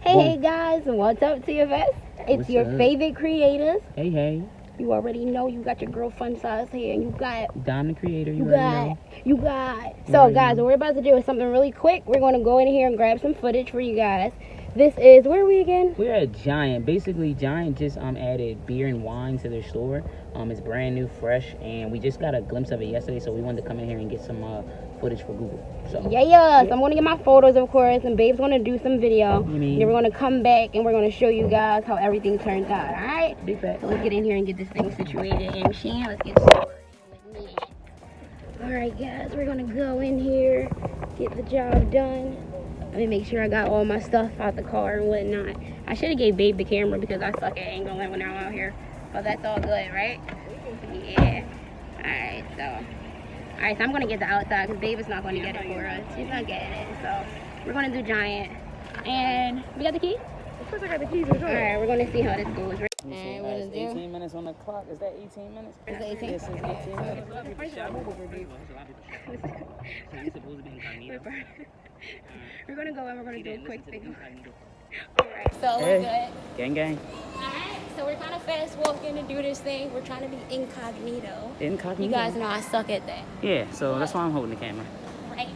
Hey guys, what's up TFS? It's What's your up? favorite creators. Hey. You already know you got your girl Funsize here, and you got Dom the creator, you got. So guys, what we're about to do is something really quick. We're gonna go in here and grab some footage for you guys. This is, where are we again? We're at Giant. Basically, Giant just added beer and wine to their store. It's brand new, fresh, and we just got a glimpse of it yesterday, so we wanted to come in here and get some footage for Google. So Yeah. So I'm gonna get my photos, of course, and Babe's gonna do some video. mean? Then we're gonna come back and we're gonna show you guys how everything turns out. All right? Big fact. So let's get in here and get this thing situated. And Shan, let's get started with me. All right, guys, we're gonna go in here, get the job done. Let me make sure I got all my stuff out the car and whatnot. I should have gave Babe the camera because I suck at angling when I'm out here. But that's all good, right? Yeah. Alright, so I'm gonna get the outside because Babe is not gonna get it for us. She's not getting it. So we're gonna do Giant. And we got the key? Of course I got the keys for sure. Alright, we're gonna see how this goes. Alright, what is 18 minutes on the clock. Is that 18 minutes? Is that 18? Yes, it's 18 minutes. We're gonna go and we're gonna do a quick thing. Alright, so we're good. Gang. Alright, so we're kind of fast walking to do this thing. We're trying to be incognito. Incognito? You guys know I suck at that. Yeah, so that's why I'm holding the camera. Right.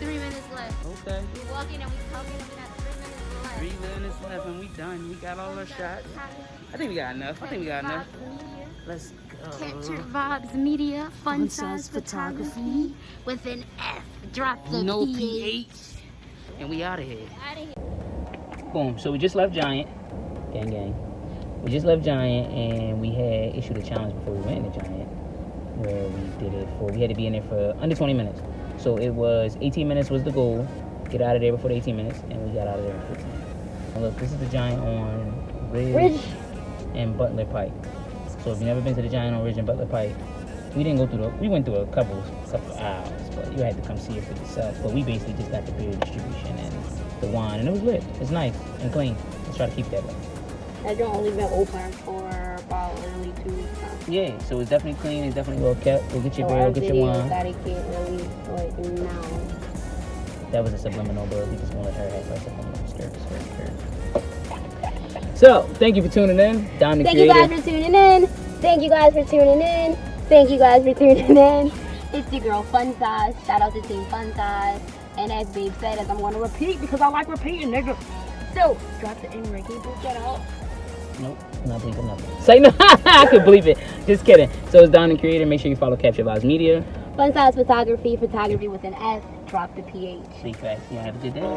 Three minutes left. Okay. We're walking and we're talking and we got 3 minutes left. 3 minutes left and we done. We got all our shots. I think we got enough. Let's go. Capture Vibes Media, Funsize Photography with an F. Drop the No PH. PH. And we out of here. Out of here. Boom. So we just left Giant. Gang. We just left Giant and we had issued a challenge before we went into Giant where we had to be in there for under 20 minutes. So it was 18 minutes was the goal. Get out of there before the 18 minutes, and we got out of there in 15. And look, this is the Giant on Ridge and Butler Pike. So if you've never been to the Giant on Ridge and Butler Pike, we went through a couple hours, but you had to come see it for yourself. But we basically just got the beer distribution and the wine, and it was lit. It's nice and clean. Let's try to keep that way. That joint only been open for about literally 2 weeks now. Yeah, so it's definitely clean. It's definitely well kept. Go get your beer, go get your wine. That it can't really like now. That was a subliminal, but we just want to let her have a subliminal skirt. So, thank you for tuning in. Dom the Thank you creator. guys for tuning in. Thank you guys for tuning in. Thank you guys for tuning in. It's your girl Funsize. Shout out to Team Funsize. And as Babe said, as I'm going to repeat because I like repeating, nigga. So, drop the N-word. Can you bleep that out? Nope, not bleeping nothing. Say no, I could bleep it. Just kidding. So it's Don the Creator. Make sure you follow Capture Vibes Media. Funsize Photography with an F. Drop the PH. Big facts. You have a good day.